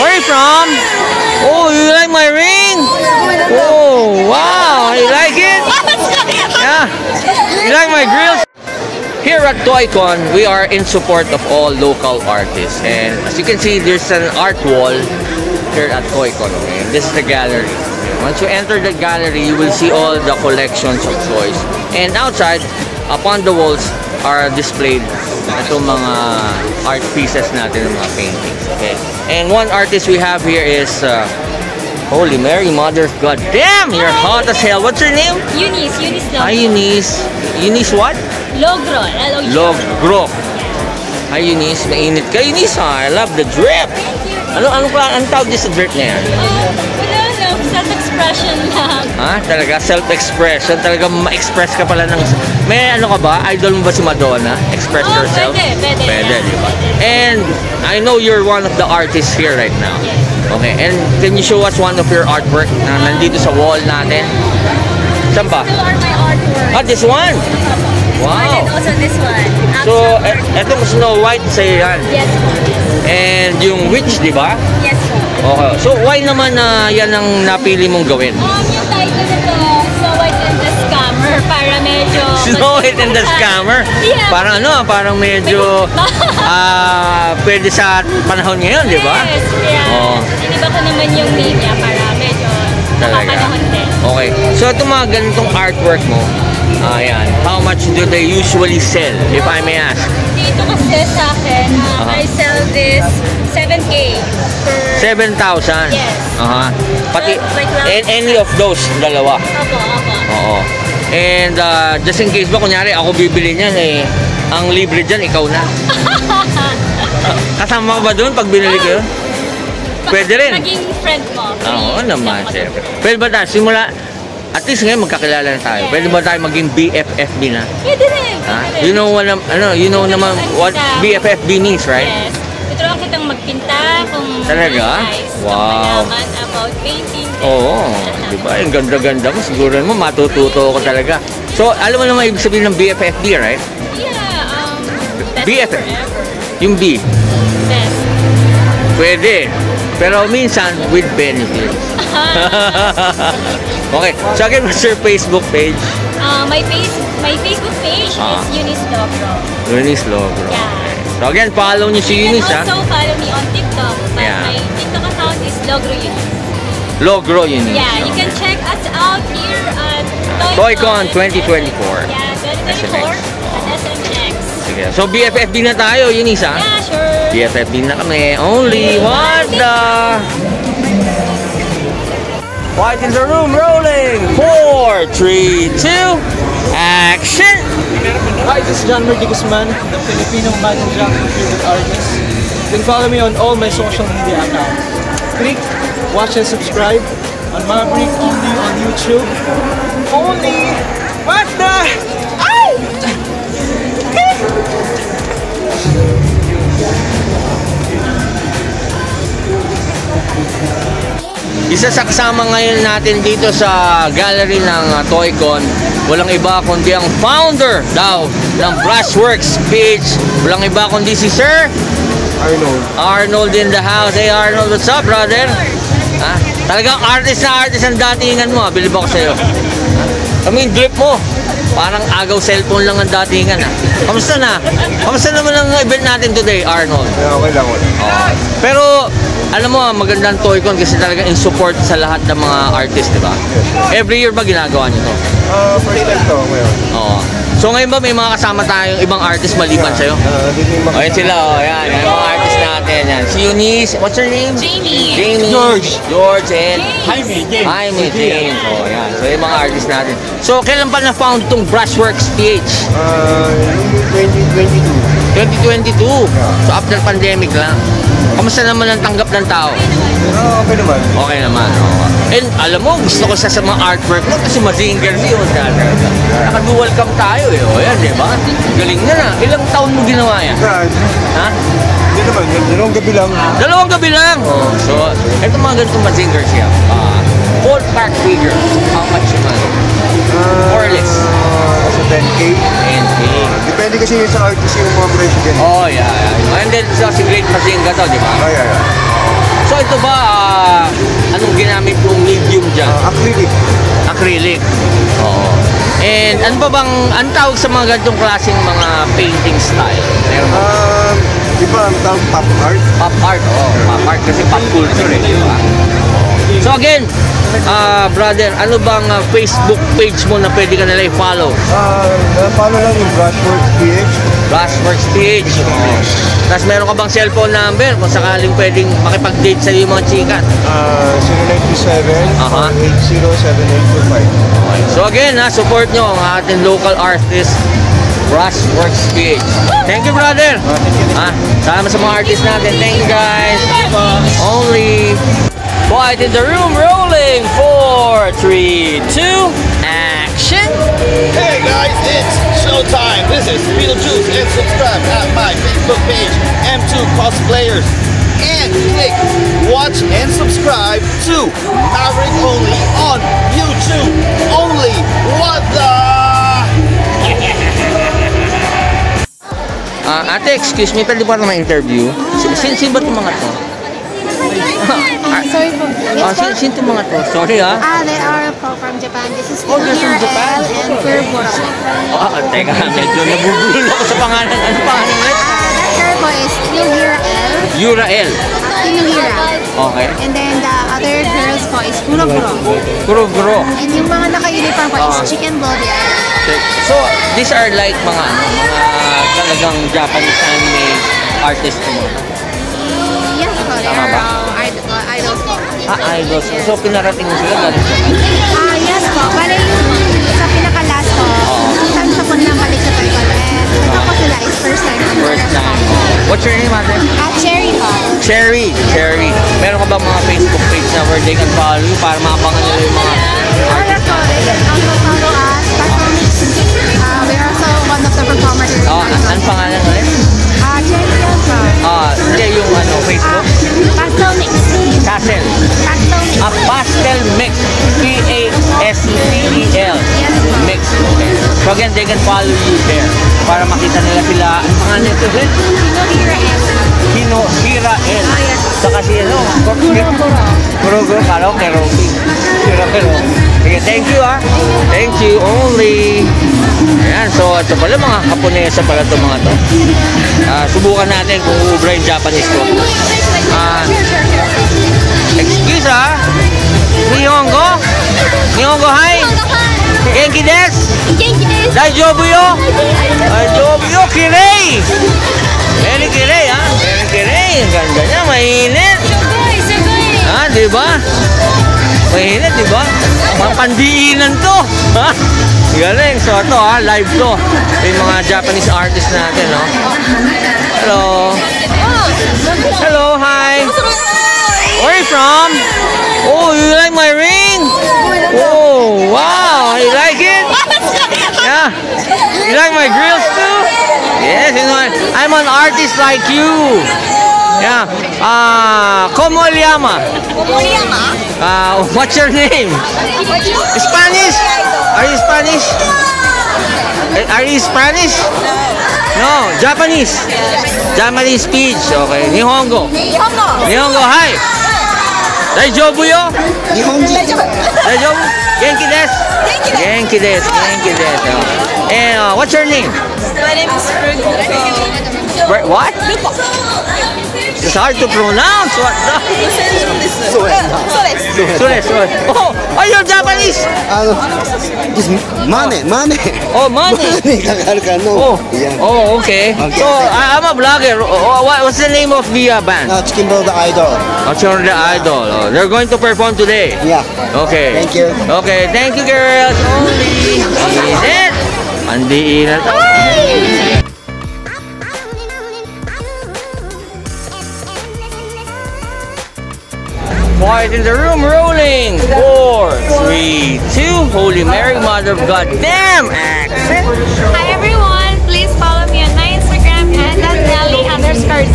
Where are you from? Oh, you like my ring? Oh, wow. You like it? Yeah. You like my grills? Here at ToyCon, we are in support of all local artists. And as you can see, there's an art wall here at ToyCon. Okay? This is the gallery. Once you enter the gallery, you will see all the collections of toys. And outside, upon the walls, are displayed itong mga art pieces natin, mga paintings. Okay? And one artist we have here is Holy Mary, Mother of God. Damn, you're hot as hell. What's your name? Eunice. Eunice Logro. Hi, Eunice. Eunice what? Logro. Logro. Hi, Eunice. Mainit ka, Eunice. I love the drip. Ano tawag din sa drip na yan? Wala lang. Self-expression lang. Ha? Talaga? Self-expression? Talaga ma-express ka pala ng... May ano ka ba? Idol mo ba si Madonna? Express yourself? Pwede, di ba? And I know you're one of the artists here right now. Yes. Okay, and can you show us one of your artwork na nandito sa wall natin? Saan ba? These are my artwork. Ah, this one? Wow. And also this one. So, etong Snow White sa'yo yan. Yes po. And yung witch, di ba? Yes po. Okay. So, why naman na yan ang napili mong gawin? Yung title nito, Snow White and the Scammer, para medyo... Snow White and the Scammer? Yeah. Parang ano, parang medyo pwede sa panahon ngayon, di ba? Yes, yeah. Oh. Iniba ko naman yung name niya para medyo nakapanahon din. Okay. So, itong mga ganitong artwork mo, ayan, how much do they usually sell, if I may ask? Dito kasi sa akin, I sell this 7K per... 7,000? Yes. Pati, Wait lang. any of those, dalawa? Opo. Oo. And just in case ba, kunyari ako bibili niyan eh, ang libre dyan, ikaw na. Kasama ka ba doon pag binili ko yun? Pwede rin. Maging friend mo. Oo naman, siyempre. Pwede ba tayo, simula, at least ngayon magkakilala na tayo. Pwede ba tayo maging BFFB na? Pwede rin. You know naman what BFFB means, right? Yes. Tuturuan kitang magpinta kung talaga? Wow. malaman about painting. Oo. Diba? Yung ganda-ganda mo. Siguro mo matututo ko talaga. So, alam mo naman ibig sabihin ng BFFB, right? Yeah. BFF. Yung B. Best. Pwede. Pero minsan, with benefits. Okay. So, again, what's your Facebook page? My Facebook page is Eunice Logro. Eunice Logro. Yeah. So, again, follow niyo si Eunice, ha? You can also follow me on TikTok. But my TikTok account is Logro Eunice. Logro Eunice. Yeah, you can check us out here at ToyCon 2024. Yeah, 2024 at SMX. Sige. So, BFFB na tayo, Eunice, ha? Yeah, sure. BFFB na kami. Only what the... White in the room, rolling. 4, 3, 2, action! Hi, this is John Merdy Guzman, the Filipino Michael Jackson favorite artist. You can follow me on all my social media accounts. Click, watch and subscribe on Maverick only on YouTube. Only what the? Ow! Isa sa kasama ngayon natin dito sa gallery ng ToyCon, walang iba kundi ang founder daw ng Brushworks PH. Walang iba kundi si Sir Arnold in the house. Hey Arnold, what's up, brother? Ha? Talagang artist na artist ang datingan mo, bilib ako sa'yo. I mean, drip mo. Parang agaw cellphone lang ang datingan, ha? Kamusta na? Kamusta naman ang event natin today, Arnold? Okay lang. Pero, alam mo, magandang ToyCon kasi talaga in support sa lahat ng mga artist, di ba? Every year ba ginagawa niyo to? First time to ngayon. Oo. So ngayon ba may mga kasama tayong ibang artist maliban sa'yo? Ayan sila, yan. Yan mga artist natin. Yan. Si Eunice, what's her name? Jamie. George and James. James. Oh, yan. So yung mga artist natin. So kailan pa na-found tong Brushworks PH? 2022. 2022. So after pandemic lang. Kamusta naman ang tanggap ng tao? Okay naman. Okay naman. Oh. And alam mo, gusto ko sa mga artwork mo kasi Mazinger yun. Naka-dual cam tayo eh. O yan, di ba? Galing na. Ilang taon mo ginawa yan? Saan? Ha? Hindi naman. Dalawang gabi lang. Dalawang gabi lang. Oh. So, ito mga ganitong Mazinger siya. Ballpark figure. How much naman? More or less. Sa 10K. 10K. Depende kasi sa artist yung mga presyo dyan. Oh, yeah. And then, so, si Great Mazinger to, di ba? Yeah. So ito Acrylic. Acrylic. Oo. And ano ba bang, ang tawag sa mga ganitong klaseng mga painting style? Meron ba? Di ba ang tawag pop art? Pop art, pop art kasi pop culture eh, di ba? So again, brother, ano bang Facebook page mo na pwede ka nila i-follow? Follow lang yung Brushworks PH. Brushworks page. Tapos meron ka bang cellphone number kung sakaling pwedeng makipag-date sa yung mga chika? 0927-807825. Okay. So again, support nyo ang ating local artist, Brushworks PH. Thank you, brother. Salamat sa mga artist natin. Thank you, guys. Only Quiet in the room, rolling. 4, 3, 2, action. Hey guys, it's showtime. This is Beetlejuice, and subscribe at my Facebook page, M2 Cosplayers, and click watch and subscribe to Maverick Only on YouTube only. What the? Ate, excuse me, pwede ba na ma-interview? Sino ba itong mga to? Sorry po. Sino itong mga to? Sorry They are from Japan. This is they're from Japan? and Kurbura. Teka, medyo nabubulol ako sa pangalan. Ano pangalan ulit? That Kurbo is Yurael. Yurael. Yura. Okay. And then the other girls po is Kuroguro. Kuroguro. And yung mga naka-uniform po is Chicken Bloody Island. So, these are like mga talagang Japanese anime artists mo. Yes po, they Tama are ba? idols po. Idols. So, pinarating mo sila galing sa Yes po. Bale yung sa pinaka-last po, time sa po nilang balik sa Toycon. And ito po sila is first time. first time. What's your name, ate? Cherry po. Cherry. Meron ka ba mga Facebook page na where they can follow you para maabangan nila yung mga Yes po. They can also follow us. We are also one of the performers here. Ano pangalan ulit? Cherry po. Hindi yung Facebook. Pastel Mix. Castle. Pastel Mix. Pastel Mix. P-A-S-T-E-L. Yes po. Mix. Okay. So again, they can follow you there para makita nila sila. Ang pangalan ito rin? Hinohira L. Yes. Saka si Kuroguro. Kala ko kay Rocky. Okay, thank you Thank you only. Ayan, so ito pala mga Japonesa pala ito mga to. Subukan natin kung ubra yung Japanese ko. Excuse Nihongo? Nihongo, hi! Genki desu? Daijoubu yo? Daijoubu yo, kirei! Very kirei, Very kirei. Ang ganda niya, mainit. Diba? Mainit, diba? Mga pandiinan to. Galing. So ito live to. Yung mga Japanese artists natin, no? Hello. Hello, hi. Where are you from? Oh, you like my ring? Oh, wow. You like it? Yeah. You like my grills too? Yes, you know, I'm an artist like you. Yeah. ¿Cómo le llama? What's your name? Spanish? Are you Spanish? Are you Spanish? No, Japanese. Japanese speech. Okay. Nihongo. Nihongo, hi. Daijoubu yo? Daijoubu? Genki desu? Genki desu. And what's your name? My name is Ruko. What? It's hard to pronounce. What the? Sures. Oh, you're Japanese? Mane. Oh, money. Kakal Yeah. Oh, okay. So, I'm a vlogger. What's the name of the band? Chicken Bro the Idol. You're the Idol. They're going to perform today. Yeah. Okay. Thank you. Okay, thank you, girls. Only. Init. Pandiinan. Ay! Quiet in the room, rolling. 4, 3, 2. Holy Mary, Mother of God. Damn! Accent. Hi everyone, please follow me on my Instagram at Nelly_001.